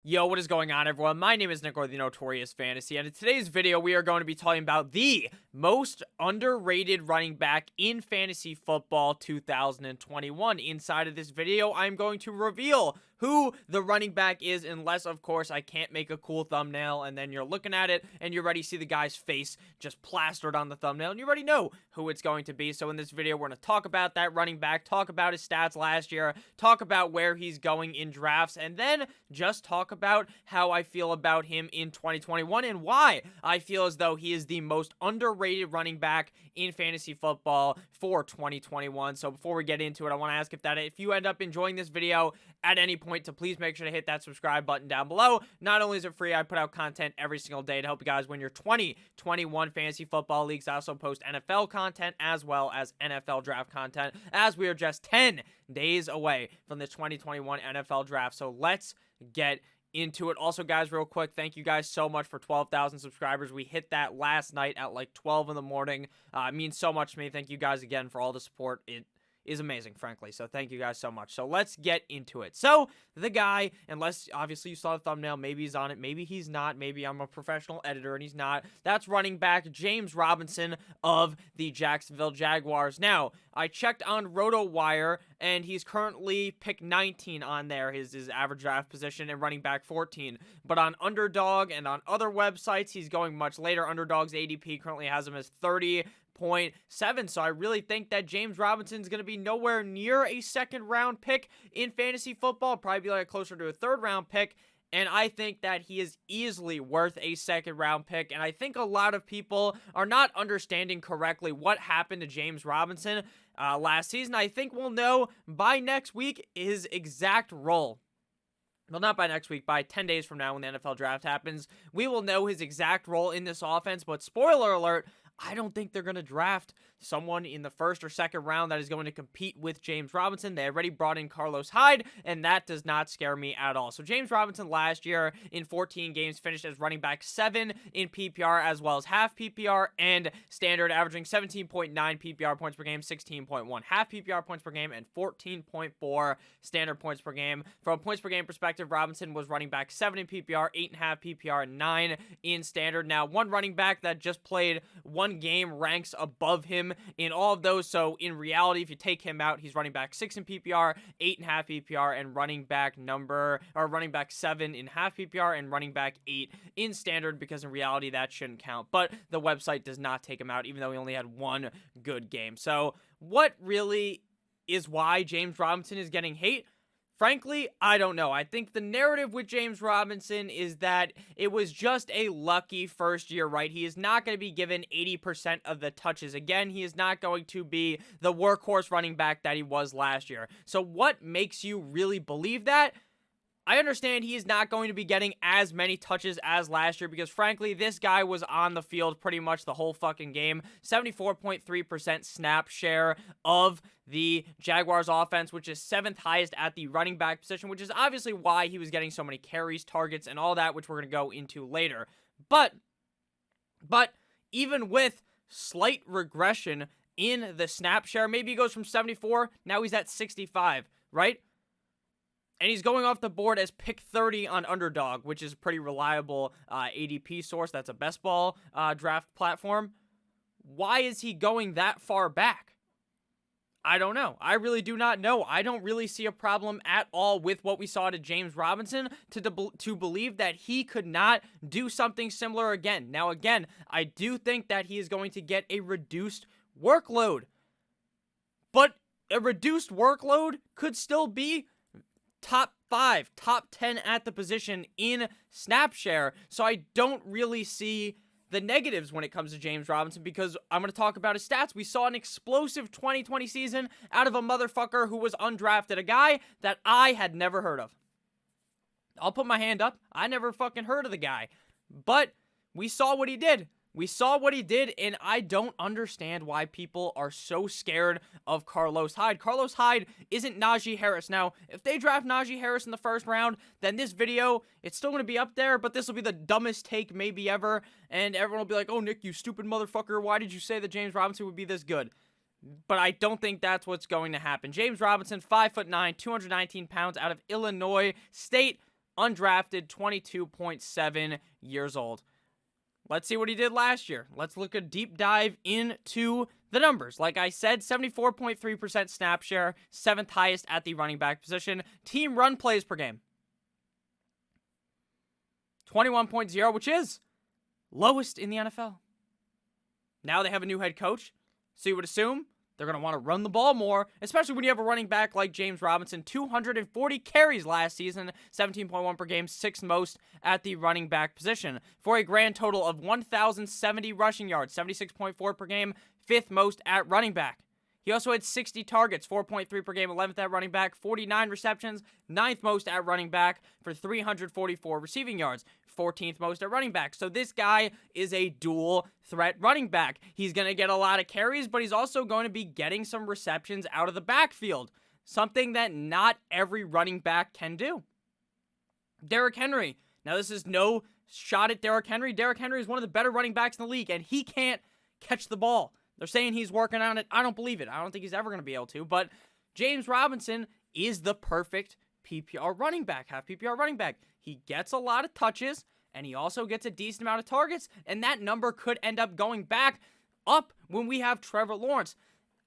Yo, what is going on, everyone? My name is Nick, or the Notorious Fantasy, and in today's video, we are going to be talking about the most underrated running back in fantasy football 2021. Inside of this video, I'm going to reveal who the running back is, unless, of course, I can't make a cool thumbnail, and then you're looking at it, and you already see the guy's face just plastered on the thumbnail, and you already know who it's going to be. So in this video, we're going to talk about that running back, talk about his stats last year, talk about where he's going in drafts, and then just talk about how I feel about him in 2021 and why I feel as though he is the most underrated running back in fantasy football for 2021. So before we get into it, I want to ask if you end up enjoying this video at any point, to please make sure to hit that subscribe button down below. Not only is it free, I put out content every single day to help you guys win your 2021 fantasy football leagues. I also post NFL content as well as NFL draft content, as we are just 10 days away from the 2021 NFL draft. So let's get into it. Also, guys, real quick, thank you guys so much for 12,000 subscribers. We hit that last night at like 12 in the morning. It means so much to me. Thank you guys again for all the support. It is amazing, frankly. So thank you guys so much. So let's get into it. So the guy, unless obviously you saw the thumbnail, maybe he's on it, maybe he's not, maybe I'm a professional editor and he's not. That's running back James Robinson of the Jacksonville Jaguars. Now, I checked on RotoWire and he's currently pick 19 on there, his average draft position, and running back 14. But on Underdog and on other websites, he's going much later. Underdog's ADP currently has him as 30.7. So I really think that James Robinson is going to be nowhere near a second round pick in fantasy football. Probably be like closer to a third round pick. And I think that he is easily worth a second round pick. And I think a lot of people are not understanding correctly what happened to James Robinson last season. I think we'll know by next week his exact role. Well, not by next week, by 10 days from now when the NFL draft happens, we will know his exact role in this offense. But spoiler alert, I don't think they're going to draft someone in the first or second round that is going to compete with James Robinson. They already brought in Carlos Hyde, and that does not scare me at all. So James Robinson last year in 14 games finished as running back 7 in PPR as well as half PPR and standard, averaging 17.9 PPR points per game, 16.1 half PPR points per game, and 14.4 standard points per game. From a points per game perspective, Robinson was running back 7 in PPR, 8.5 PPR, and 9 in standard. Now, one running back that just played one game ranks above him in all of those. So in reality, if you take him out, he's running back 6 in PPR, 8.5 PPR, and running back 7 in half PPR, and running back 8 in standard, because in reality that shouldn't count. But the website does not take him out, even though he only had one good game. So what really is why James Robinson is getting hate? Frankly, I don't know. I think the narrative with James Robinson is that it was just a lucky first year, right? He is not going to be given 80% of the touches. Again, he is not going to be the workhorse running back that he was last year. So what makes you really believe that? I understand he is not going to be getting as many touches as last year because, frankly, this guy was on the field pretty much the whole fucking game. 74.3% snap share of the Jaguars offense, which is 7th highest at the running back position, which is obviously why he was getting so many carries, targets, and all that, which we're going to go into later. But even with slight regression in the snap share, maybe he goes from 74, now he's at 65, right? And he's going off the board as pick 30 on Underdog, which is a pretty reliable ADP source. That's a best ball draft platform. Why is he going that far back? I don't know. I really do not know. I don't really see a problem at all with what we saw to James Robinson to believe that he could not do something similar again. Now, again, I do think that he is going to get a reduced workload. But a reduced workload could still be top 5, top 10 at the position in snap share. So I don't really see the negatives when it comes to James Robinson, because I'm going to talk about his stats. We saw an explosive 2020 season out of a motherfucker who was undrafted, a guy that I had never heard of. I'll put my hand up. I never fucking heard of the guy. But we saw what he did. We saw what he did, and I don't understand why people are so scared of Carlos Hyde. Carlos Hyde isn't Najee Harris. Now, if they draft Najee Harris in the first round, then this video, it's still going to be up there, but this will be the dumbest take maybe ever, and everyone will be like, oh, Nick, you stupid motherfucker, why did you say that James Robinson would be this good? But I don't think that's what's going to happen. James Robinson, 5'9", 219 pounds, out of Illinois State. undrafted, 22.7 years old. Let's see what he did last year. Let's look a deep dive into the numbers. Like I said, 74.3% snap share, 7th highest at the running back position. Team run plays per game, 21.0, which is lowest in the NFL. Now they have a new head coach, so you would assume they're going to want to run the ball more, especially when you have a running back like James Robinson. 240 carries last season, 17.1 per game, 6th most at the running back position, for a grand total of 1,070 rushing yards, 76.4 per game, 5th most at running back. He also had 60 targets, 4.3 per game, 11th at running back, 49 receptions, 9th most at running back for 344 receiving yards, 14th most at running back. So this guy is a dual threat running back. He's going to get a lot of carries, but he's also going to be getting some receptions out of the backfield, something that not every running back can do. Derrick Henry. Now, this is no shot at Derrick Henry. Derrick Henry is one of the better running backs in the league, and he can't catch the ball. They're saying he's working on it. I don't believe it. I don't think he's ever going to be able to. But James Robinson is the perfect PPR running back, half PPR running back. He gets a lot of touches, and he also gets a decent amount of targets, and that number could end up going back up when we have Trevor Lawrence.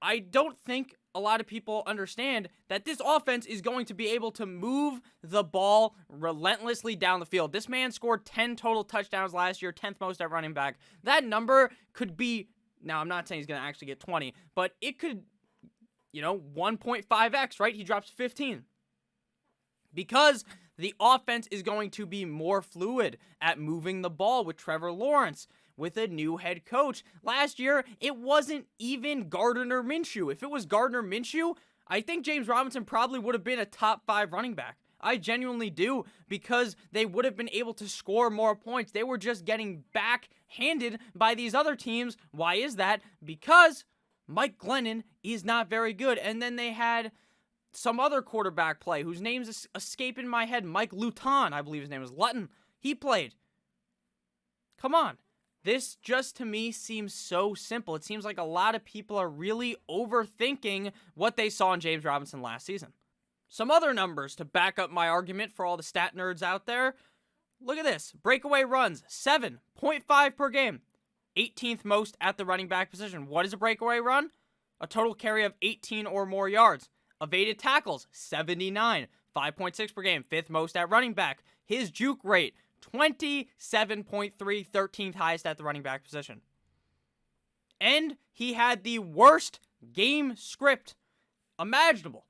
I don't think a lot of people understand that this offense is going to be able to move the ball relentlessly down the field. This man scored 10 total touchdowns last year, 10th most at running back. That number could be, now I'm not saying he's going to actually get 20, but it could, 1.5x, right? He drops 15. Because the offense is going to be more fluid at moving the ball with Trevor Lawrence, with a new head coach. Last year, it wasn't even Gardner Minshew. If it was Gardner Minshew, I think James Robinson probably would have been a top 5 running back. I genuinely do, because they would have been able to score more points. They were just getting backhanded by these other teams. Why is that? Because Mike Glennon is not very good. And then they had some other quarterback play whose name's escaping my head. Mike Luton, I believe his name was Luton. He played. Come on. This just, to me, seems so simple. It seems like a lot of people are really overthinking what they saw in James Robinson last season. Some other numbers to back up my argument for all the stat nerds out there. Look at this. Breakaway runs, 7.5 per game. 18th most at the running back position. What is a breakaway run? A total carry of 18 or more yards. Evaded tackles, 79. 5.6 per game. 5th most at running back. His juke rate, 27.3, 13th highest at the running back position. And he had the worst game script imaginable.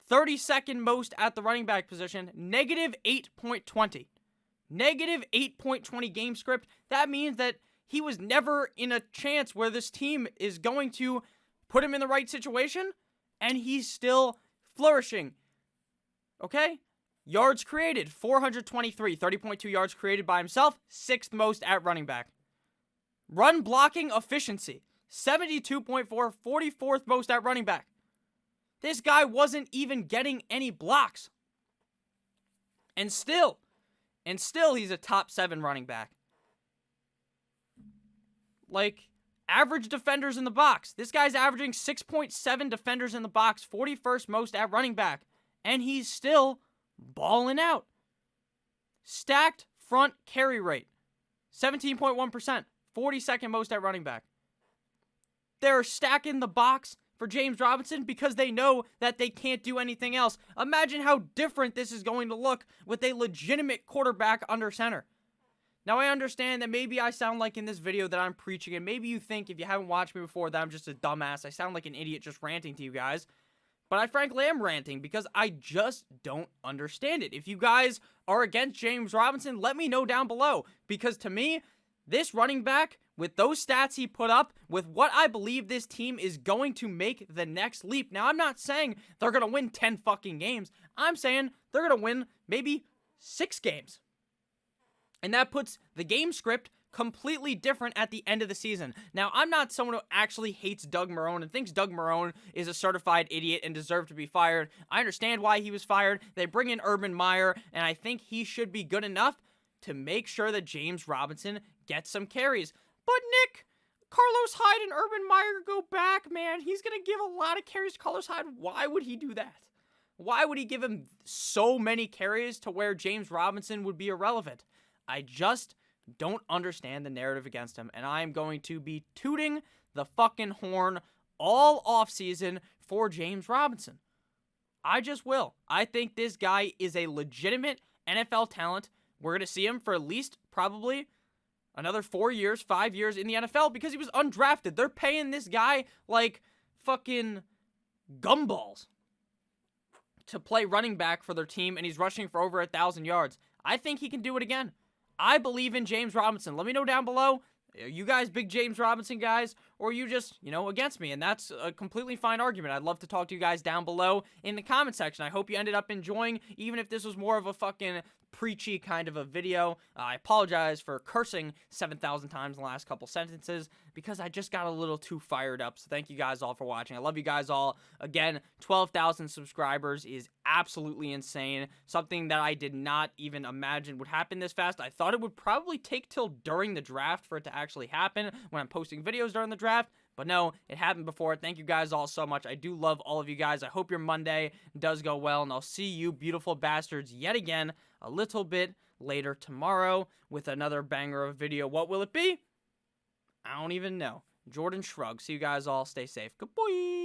32nd most at the running back position, negative 8.20. Negative 8.20 game script. That means that he was never in a chance where this team is going to put him in the right situation, and he's still flourishing. Okay? Yards created, 423, 30.2 yards created by himself, 6th most at running back. Run blocking efficiency, 72.4, 44th most at running back. This guy wasn't even getting any blocks. And still he's a top 7 running back. Like, average defenders in the box. This guy's averaging 6.7 defenders in the box, 41st most at running back. And he's still balling out. Stacked front carry rate, 17.1%, 42nd most at running back. They're stacking the box for James Robinson because they know that they can't do anything else. Imagine how different this is going to look with a legitimate quarterback under center. Now, I understand that maybe I sound like in this video that I'm preaching, and maybe you think, if you haven't watched me before, that I'm just a dumbass. I sound like an idiot just ranting to you guys. But I frankly am ranting because I just don't understand it. If you guys are against James Robinson, let me know down below. Because to me, this running back, with those stats he put up, with what I believe this team is going to make the next leap. Now, I'm not saying they're going to win 10 fucking games. I'm saying they're going to win maybe 6 games. And that puts the game script completely different at the end of the season. Now, I'm not someone who actually hates Doug Marrone and thinks Doug Marrone is a certified idiot and deserved to be fired. I understand why he was fired. They bring in Urban Meyer, and I think he should be good enough to make sure that James Robinson gets some carries. But Nick, Carlos Hyde and Urban Meyer go back, man. He's going to give a lot of carries to Carlos Hyde. Why would he do that? Why would he give him so many carries to where James Robinson would be irrelevant? I just don't understand the narrative against him, and I am going to be tooting the fucking horn all offseason for James Robinson. I just will. I think this guy is a legitimate NFL talent. We're going to see him for at least probably another 4 years, 5 years in the NFL because he was undrafted. They're paying this guy like fucking gumballs to play running back for their team, and he's rushing for over 1,000 yards. I think he can do it again. I believe in James Robinson. Let me know down below. Are you guys big James Robinson guys, or are you just, against me? And that's a completely fine argument. I'd love to talk to you guys down below in the comment section. I hope you ended up enjoying, even if this was more of a fucking preachy kind of a video. I apologize for cursing 7,000 times in the last couple sentences because I just got a little too fired up. So thank you guys all for watching. I love you guys all. Again, 12,000 subscribers is absolutely insane. Something that I did not even imagine would happen this fast. I thought it would probably take till during the draft for it to actually happen when I'm posting videos during the draft. But no, it happened before. Thank you guys all so much. I do love all of you guys. I hope your Monday does go well, and I'll see you beautiful bastards yet again a little bit later tomorrow with another banger of video. What will it be? I don't even know. Jordan Shrug. See you guys all. Stay safe. Goodbye.